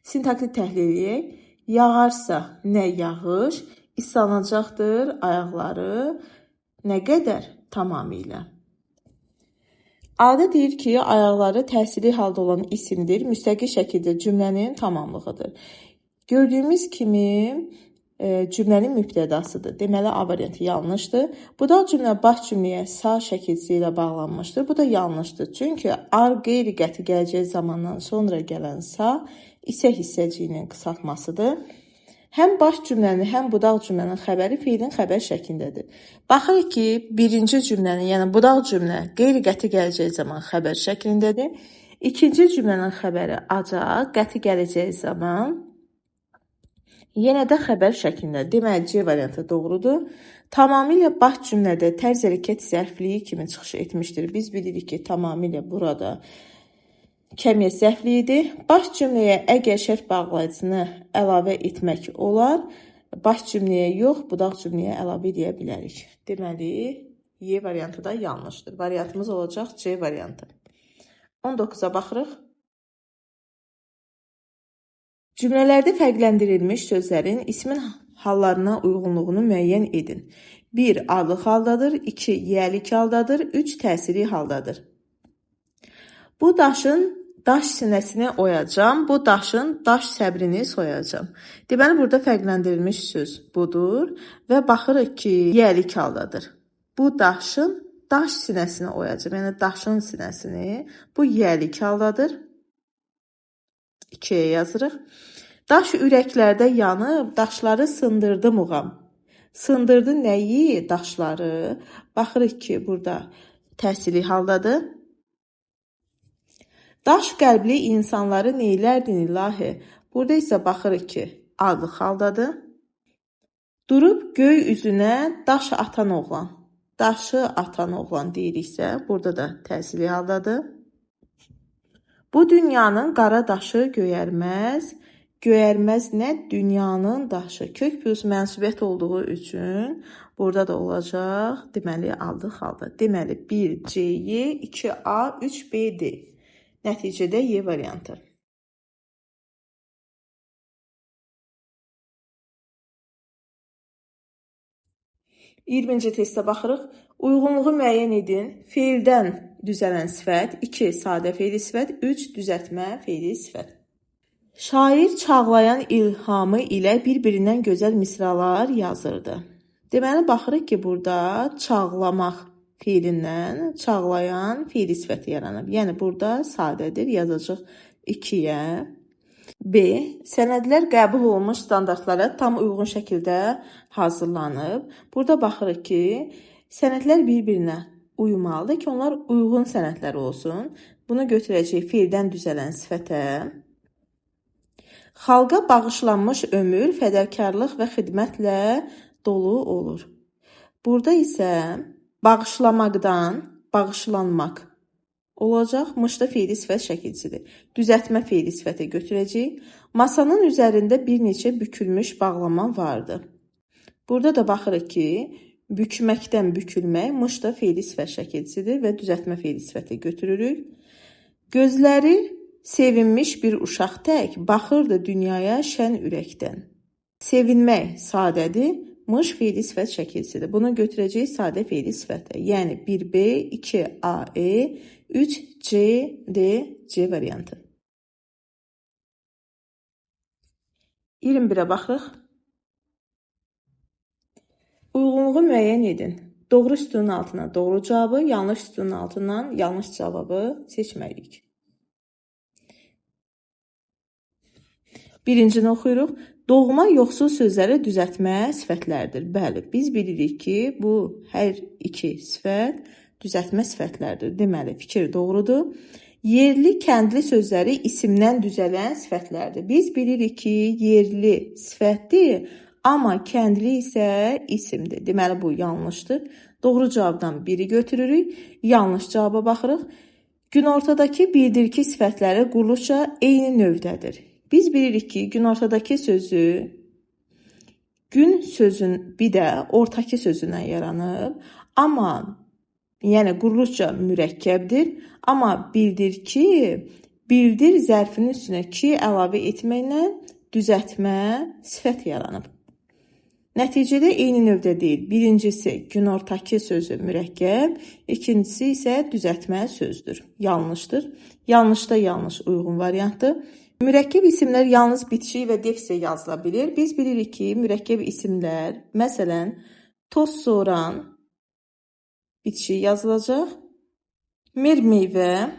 Sintaktik təhlil edək. Yağarsa nə yağış, islanacaqdır ayaqları nə qədər tamamilə. A'da deyir ki, ayaqları təsirli halda olan isimdir, müstəqil şəkildə cümlənin tamamlığıdır. Gördüyümüz kimi cümlənin mübtədasıdır. Deməli, A variantı yanlışdır. Budaq cümlə baş cümləyə sağ şəkilsi ilə bağlanmışdır. Bu da yanlışdır. Çünki ar qeyri-qəti gələcək zamandan sonra gələn sağ isə hissəciyinin qısaltmasıdır. Həm baş cümlənin, həm budaq cümlənin xəbəri feilin xəbər şəklindədir. Baxırıq ki, birinci cümlənin, yəni budaq cümlə qeyri-qəti gələcək zaman xəbər şəklindədir. İkinci cümlənin xəbəri acaq, qəti gələcək zaman yenə də xəbər şəklində. Deməli, C variantı doğrudur. Tamamilə baş cümlədə tərz hərəkət zərfliyi kimi çıxış etmişdir. Biz bilirik ki, tamamilə burada kəmiyyət zərfliyidir. Baş cümləyə əgər şərt bağlayıcısını əlavə etmək olar, baş cümləyə yox, budaq cümləyə əlavə edə bilərik. Deməli, Y variantı da yanlışdır. Variantımız olacaq C variantı. 19-a baxırıq. Cümlələrdə fərqləndirilmiş sözlərin ismin hallarına uyğunluğunu müəyyən edin. 1. Adlıq haldadır. 2. Yiyəlik haldadır. 3. Təsiri haldadır. Bu daşın daş sinəsini oyacam, bu daşın daş səbrini soyacam. Deməli, burada fərqləndirilmiş söz budur və baxırıq ki, yiyəlik haldadır. Bu daşın daş sinəsini oyacam, yəni daşın sinəsini, bu yiyəlik haldadır. 2-yə yazırıq. Daş ürəklərdə yanıb, daşları sındırdı muğam. Sındırdı nəyi? Daşları. Baxırıq ki, burada təsirli haldadır. Daş qəlbli insanları neylərdin ilahi? Burada isə baxırıq ki, adlıq haldadır. Durub göy üzünə daş atan oğlan. Daşı atan oğlan deyiriksə, burada da təsirli haldadır. Bu dünyanın qara daşı göyərməz. Göyərməz nə? Dünyanın daşı. Kök plus mənsubiyyət olduğu üçün burada da olacaq. Deməli, aldıq halda. Deməli, 1C-Y, 2A, 3B-D. Nəticədə Y variantı. $20-ci testə baxırıq. Uyğunluğu müəyyən edin. Feildən düzələn sifət, 2. Sadə feili sifət, 3. Düzəltmə feili sifət. Şair çağlayan ilhamı ilə bir-birindən gözəl misralar yazırdı. Deməli, baxırıq ki, burada çağlamaq feilindən çağlayan feili sifəti yaranıb. Yəni, burada sadədir, yazacaq 2-yə. B. Sənədlər qəbul olunmuş standartlara tam uyğun şəkildə hazırlanıb. Burada baxırıq ki, sənədlər bir-birinə uymalıdır ki, onlar uyğun sənədlər olsun. Bunu götürəcək feildən düzələn sifətə. Xalqa bağışlanmış ömür, fədakarlıq və xidmətlə dolu olur. Burada isə bağışlamaqdan bağışlanmaq olacaq. Mışda feili sifət şəkilçidir. Düzəltmə feili sifətə götürəcək. Masanın üzərində bir neçə bükülmüş bağlama vardı. Burada da baxırıq ki, bükməkdən bükülmək mışda feili sifət şəkilçidir və düzəltmə feili sifətə götürürük. Gözləri sevinmiş bir uşaq tək baxırdı dünyaya şən ürəkdən. Sevinmək sadədir. Mış feili sifət şəkilçidir. Bunu götürəcək sadə feili sifətə. Yəni 1B, 2AE, 3CD, C variantı. 21-ə baxırıq. Uyğunluğu müəyyən edin. Doğru sütunun altına doğru cavabı, yanlış sütunun altından yanlış cavabı seçməliyik. Birincini oxuyuruq. Doğma yoxsul sözləri düzəltmə sifətlərdir. Bəli, biz bilirik ki, bu hər iki sifət düzəltmə sifətlərdir. Deməli, fikir doğrudur. Yerli, kəndli sözləri isimdən düzələn sifətlərdir. Biz bilirik ki, yerli sifətdir, amma kəndli isə isimdir. Deməli, bu yanlışdır. Doğru cavabdan biri götürürük. Yanlış cavaba baxırıq. Günortadakı bildirki sifətləri quruluşca eyni növdədir. Biz bilirik ki, günortadakı sözü gün sözün bir də ortaki sözündən yaranıb. Amma yəni quruluşca mürəkkəbdir. Amma bildir ki, bildir zərfinin üstünə ki əlavə etməklə düzəltmə sifət yaranıb. Nəticədə eyni növdə deyil. Birincisi günortaki sözü mürəkkəb, ikincisi isə düzəltmə sözdür. Yanlışdır. Yanlışda yanlış uyğun variantdır. Mürəkkəb isimlər yalnız bitişik və defislə yazıla bilir. Biz bilirik ki, mürəkkəb isimlər, məsələn, toz soğuran bitişik yazılacaq. Meyvə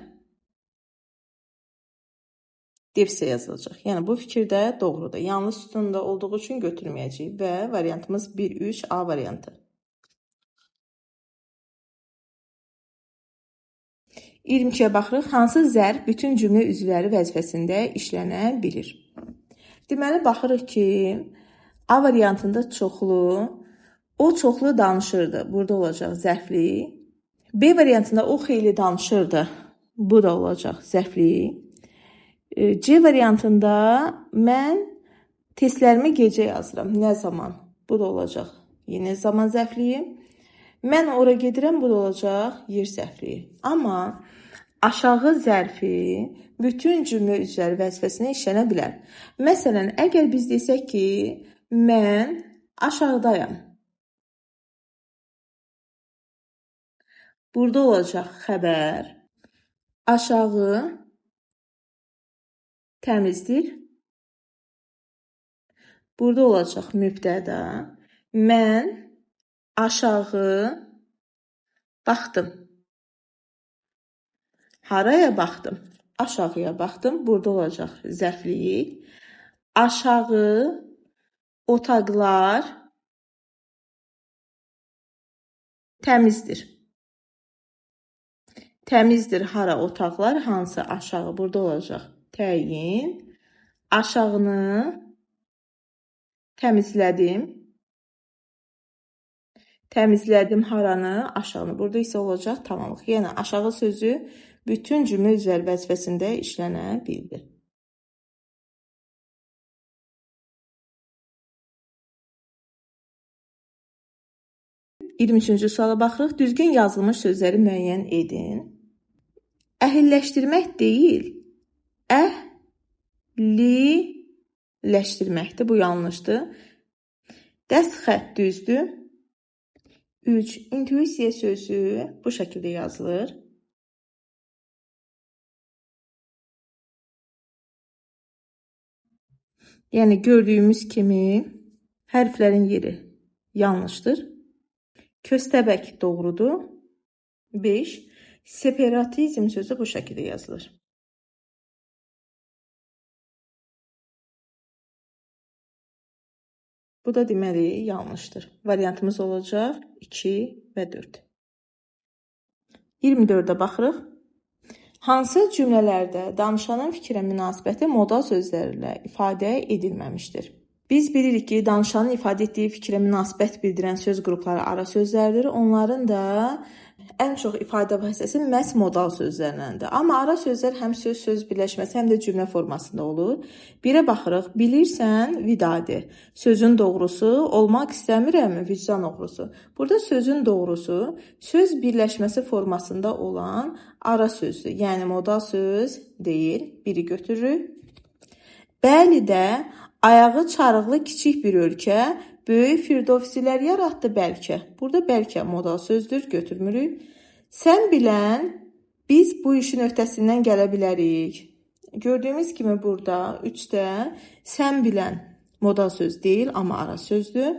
defislə yazılacaq. Yəni, bu fikir də doğrudur. Yanlış sütunda olduğu üçün götürməyəcəyik və variantımız 1-3 A variantı. 22-yə baxırıq. Hansı zərf bütün cümlə üzvləri vəzifəsində işlənə bilir? Deməli, baxırıq ki, A variantında çoxlu, o çoxlu danışırdı. Burada olacaq zərfli. B variantında o xeyli danışırdı. Bu da olacaq zərfli. C variantında mən testlərimi gecə yazıram. Nə zaman? Bu da olacaq yenə zaman zərfliyi. Mən ora gedirəm, bu da olacaq yer zərfliyi. Amma aşağı zərfi bütün cümlə üzvləri vəzifəsinə işlənə bilər. Məsələn, əgər biz desək ki, mən aşağıdayam. Burada olacaq xəbər. Aşağı təmizdir. Burada olacaq mübtəda. Mən aşağı baxdım. Haraya baxdım? Aşağıya baxdım. Burada olacaq zərfliyi. Aşağı otaqlar təmizdir. Təmizdir hara otaqlar, hansı aşağı? Burada olacaq təyin. Aşağını təmizlədim. Təmizlədim haranı, aşağını. Burada isə olacaq tamamlıq. Yəni, aşağı sözü bütün cümlə üzvləri vəzifəsində işlənə bilir. $23-cü suala baxırıq. Düzgün yazılmış sözləri müəyyən edin. Əhilləşdirmək deyil, əhliləşdirməkdir. Bu yanlışdır. Dəst xətt düzdür. 3. İntuisiya sözü bu şəkildə yazılır. Yəni, gördüyümüz kimi hərflərin yeri yanlışdır. Köstəbək doğrudur. 5. Separatizm sözü bu şəkildə yazılır. Bu da deməli yanlışdır. Variantımız olacaq 2 və 4. 24-də baxırıq. Hansı cümlələrdə danışanın fikrə münasibəti modal sözlərlə ifadə edilməmişdir? Biz bilirik ki, danışanın ifadə etdiyi fikrə münasibət bildirən söz qrupları ara sözlərdir. Onların da ən çox ifadə vasitəsi məhz modal sözlərləndir. Amma ara sözlər həm söz birləşməsi, həm də cümlə formasında olur. Birə baxırıq. Bilirsən, vidadi. Sözün doğrusu, olmaq istəmirəm, vicdan oğrusu. Burada sözün doğrusu, söz birləşməsi formasında olan ara sözdür. Yəni, modal söz deyil. Biri götürürük. Bəli də ayağı çarıqlı kiçik bir ölkə böyük firdovsilər yaratdı bəlkə. Burada bəlkə modal sözdür, götürmürük. Sən bilən, biz bu işin öhdəsindən gələ bilərik. Gördüyümüz kimi burada 3-də sən bilən modal söz deyil, amma ara sözdür.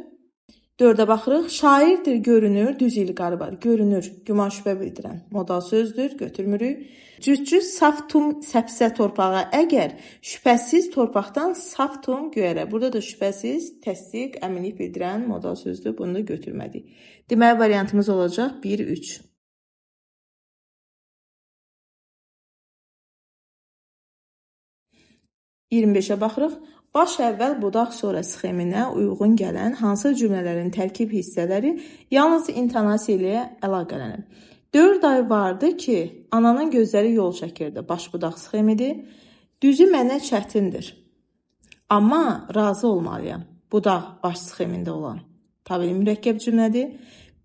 4-ə baxırıq. Şairdir, görünür, düz ilqarı var. Görünür, güman şübhə bildirən modal sözdür, götürmürük. Cüt-cüt saf tum səpsə torpağa əgər, şübhəsiz torpaqdan saf tum göyərə. Burada da şübhəsiz, təsdiq, əminlik bildirən modal sözdür. Bunu da götürmədik. Deməli, variantımız olacaq 1-3. 25-ə baxırıq. Baş əvvəl budaq sonra sxeminə uyğun gələn hansı cümlələrin tərkib hissələri yalnız intonasiya ilə əlaqələnib? 4 ay vardı ki, ananın gözləri yol çəkirdi. Baş budaq sxemidir. Düzü mənə çətindir. Amma razı olmalıyam. Budaq baş sxemində olan tabeli mürəkkəb cümlədir.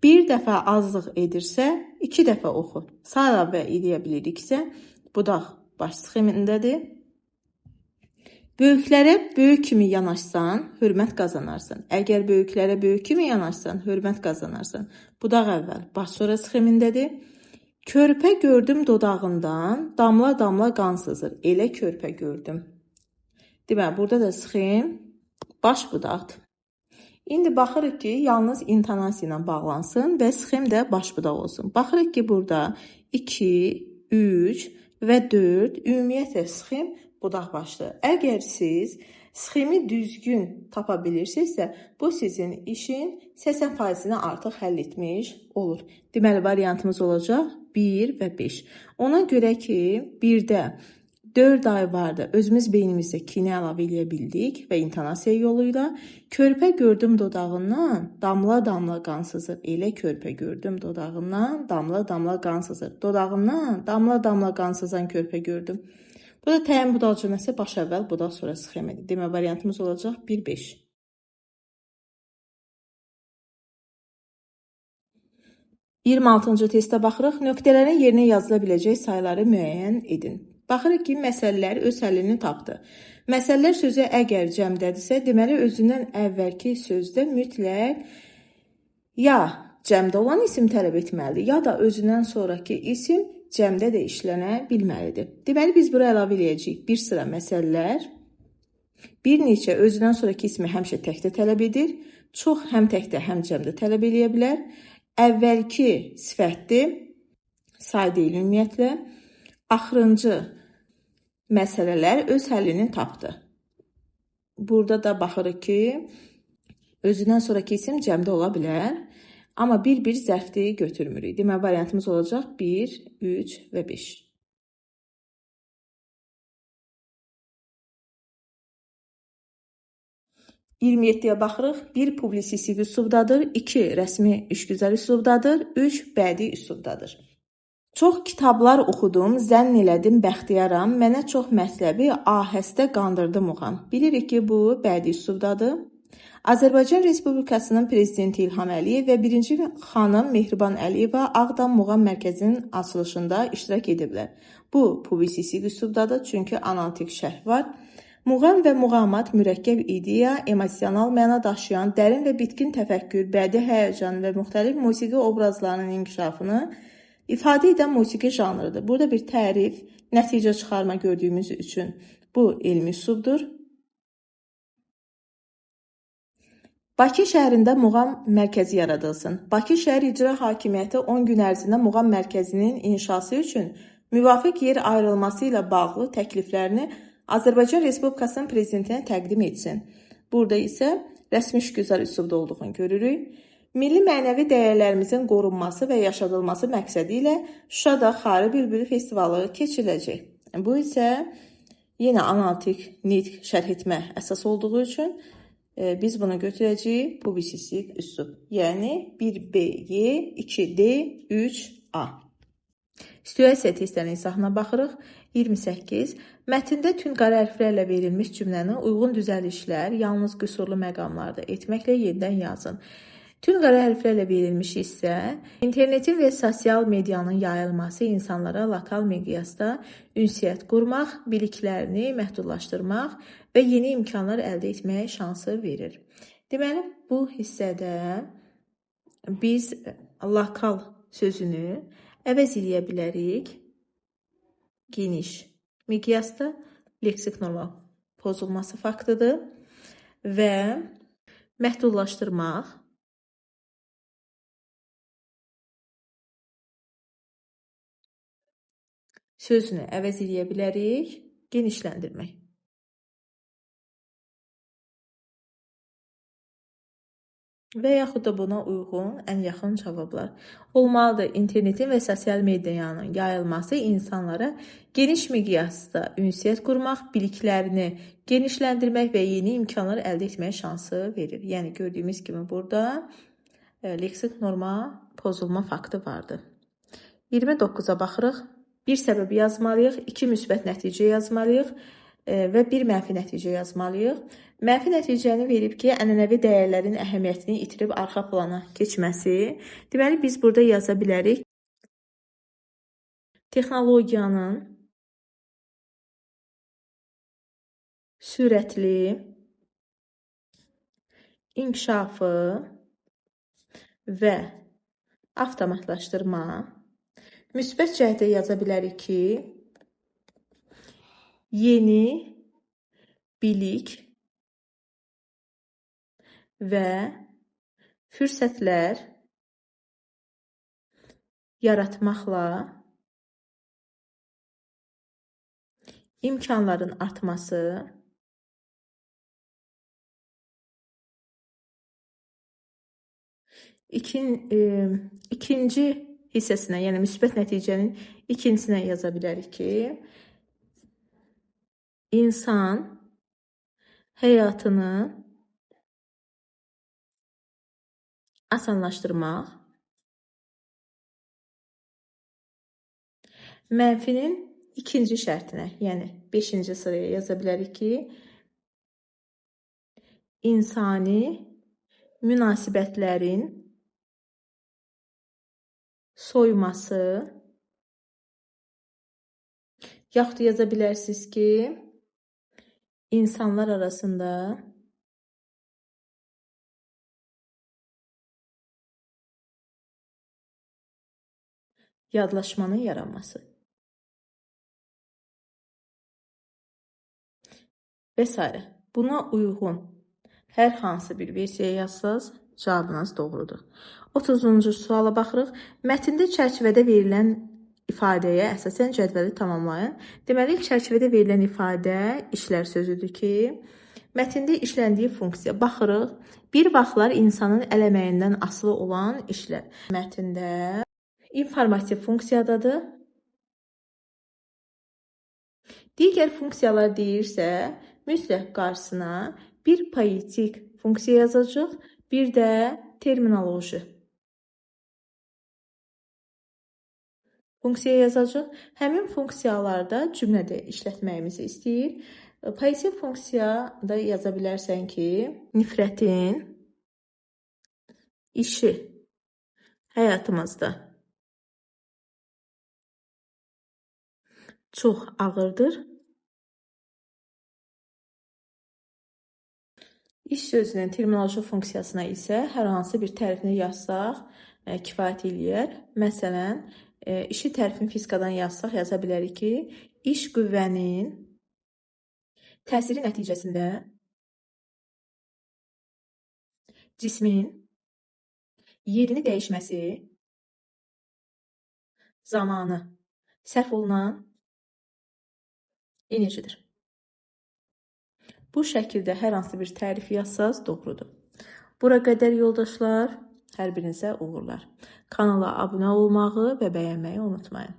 Bir dəfə azlıq edirsə, 2 dəfə oxu. Sağ əlavə edə biliriksə, budaq baş sxemindədir. Böyüklərə böyük kimi yanaşsan, hörmət qazanarsan. Əgər böyüklərə böyük kimi yanaşsan, hörmət qazanarsan. Budaq əvvəl baş sonra sxemindədir. Körpə gördüm dodağından, damla damla qan sızır. Elə körpə gördüm. Deməli, burada da sxem baş budaqdır. İndi baxırıq ki, yalnız intonasiya ilə bağlansın və sxem də baş budaq olsun. Baxırıq ki, burada 2, 3 və 4 ümumiyyətlə sxem budaq başdır. Əgər siz sxemi düzgün tapa bilirsinizsə, bu sizin işin 80%-ni artıq həll etmiş olur. Deməli, variantımız olacaq 1 və 5. Ona görə ki, 1-də 4 ay vardı. Özümüz beynimizdə kini əlavə edə bildik və intonasiya yoluyla. Körpə gördüm dodağından, damla damla qan sızır. Elə körpə gördüm dodağından, damla damla qan sızır. Dodağından damla damla qan sızan körpə gördüm. Burada təyin budaq cümləsi baş əvvəl, budaq sonra sxemidir. Demək, variantımız olacaq 1-5. 26-cı testə baxırıq. Nöqtələrin yerinə yazıla biləcək sayıları müəyyən edin. Baxırıq ki, məsələlər öz həllini tapdı. Məsələlər sözü əgər cəmdədirsə, deməli özündən əvvəlki sözdə mütləq ya cəmdə olan isim tələb etməlidir, ya da özündən sonraki isim cəmdə də işlənə bilməlidir. Deməli, biz bura əlavə edəcəyik. Bir sıra məsələlər, bir neçə özündən sonraki ismi həmişə təkdə tələb edir, çox həm təkdə, həm cəmdə tələb edə bilər. Əvvəlki sifətdir, say deyil ümumiyyətlə. Axırıncı məsələlər öz həllini tapdı. Burada da baxırıq ki, özündən sonraki isim cəmdə ola bilər. Amma bir-bir zərfliyi götürmürük. Demək, variantımız olacaq 1, 3 və 5. (27-yə baxırıq. 1 publisistik üslubdadır, 2 rəsmi işgüzar üslubdadır, 3 bədii üslubdadır. Çox kitablar oxudum, zənn elədim bəxtiyaram, mənə çox mətləbi ahəstə qandırdı muğam. Bilirik ki, bu bədii üslubdadır. Azərbaycan Respublikasının prezidenti İlham Əliyev və 1-ci xanım Mehriban Əliyeva Ağdam Muğam Mərkəzinin açılışında iştirak ediblər. Bu publisistik üslubdadır, çünki analitik şərh var. Muğam və muğamat mürəkkəb ideya, emosional məna daşıyan, dərin və bitkin təfəkkür, bədii həyəcan və müxtəlif musiqi obrazlarının inkişafını ifadə edən musiqi janrıdır. Burada bir tərif, nəticə çıxarma gördüyümüz üçün bu elmi üslubdur. Bakı şəhərində muğam mərkəzi yaradılsın. Bakı şəhər icra hakimiyyəti 10 gün ərzində muğam mərkəzinin inşası üçün müvafiq yer ayrılması ilə bağlı təkliflərini Azərbaycan Respublikasının prezidentinə təqdim etsin. Burada isə rəsmi işgüzar üslubda olduğunu görürük. Milli mənəvi dəyərlərimizin qorunması və yaşadılması məqsədi ilə Şuşada Xarı Bülbülü festivalı keçiriləcək. Bu isə yenə analitik, nitq, şərh etmə əsas olduğu üçün biz bunu götürəcəyik publisistik üslub. Yəni 1B-Y, 2D, 3A. Situasiya testlərinin izahına baxırıq. 28. Mətndə tünd qara hərflərlə verilmiş cümləni uyğun düzəlişlər, yalnız qüsurlu məqamlarda etməklə yenidən yazın. Tünd qara hərflərlə verilmiş isə internetin və sosial medianın yayılması insanlara lokal miqyasda ünsiyyət qurmaq, biliklərini məhdudlaşdırmaq və yeni imkanlar əldə etməyə şansı verir. Deməli, bu hissədə biz lokal sözünü əvəz eləyə bilərik. Geniş miqyasda leksik norma pozulması faktıdır və məhdudlaşdırmaq sözünü əvəz eləyə bilərik, genişləndirmək. və yaxud da buna uyğun ən yaxın cavablar olmalıdır. İnternetin və sosial medianın yayılması insanlara geniş miqyasda ünsiyyət qurmaq, biliklərini genişləndirmək və yeni imkanlar əldə etməyə şansı verir. Yəni gördüyümüz kimi burada leksik norma pozulma faktı vardır. 29-a baxırıq. Bir səbəb yazmalıyıq, 2 müsbət nəticə yazmalıyıq və 1 mənfi nəticə yazmalıyıq. Mənfi nəticəni verib ki, ənənəvi dəyərlərin əhəmiyyətini itirib arxa plana keçməsi. Deməli, biz burada yaza bilərik. Texnologiyanın sürətli inkişafı və avtomatlaşdırma. Müsbət cəhətdə yaza bilərik ki, yeni bilik və fürsətlər yaratmaqla imkanların artması ikinci hissəsinə, yəni müsbət nəticənin ikincisinə yaza bilərik ki, insan həyatını asanlaşdırmaq, mənfinin ikinci şərtinə, yəni 5-ci sıraya yaza bilərik ki, insani münasibətlərin soyması, yaxud yaza bilərsiniz ki, insanlar arasında yadlaşmanın yaranması və s. Buna uyğun hər hansı bir versiya yazsanız, cavabınız doğrudur. 30-cu suala baxırıq. Mətndə çərçivədə verilən ifadəyə əsasən cədvəli tamamlayın. Deməli, çərçivədə verilən ifadə işlər sözüdür ki, mətndə işləndiyi funksiya. Baxırıq, bir vaxtlar insanın əl əməyindən asılı olan işlər. Mətndə informativ funksiyadadır. Digər funksiyalar deyirsə, mütləq qarşısına bir poetik funksiya yazacaq, bir də terminoloji funksiya yazacaq. Həmin funksiyalarda cümlədə işlətməyimizi istəyir. Poetik funksiyada yaza bilərsən ki, nifrətin işi həyatımızda çox ağırdır. İş sözünün terminoloji funksiyasına isə hər hansı bir tərifini yazsaq kifayət eləyər. Məsələn, işi tərifini fizikadan yazsaq yaza bilərik ki, iş qüvvənin təsiri nəticəsində cismin yerini dəyişməsi zamanı sərf olunan enerjidir. Bu şəkildə hər hansı bir tərif yazsanız doğrudur. Bura qədər yoldaşlar, hər birinizə uğurlar. Kanala abunə olmağı və bəyənməyi unutmayın.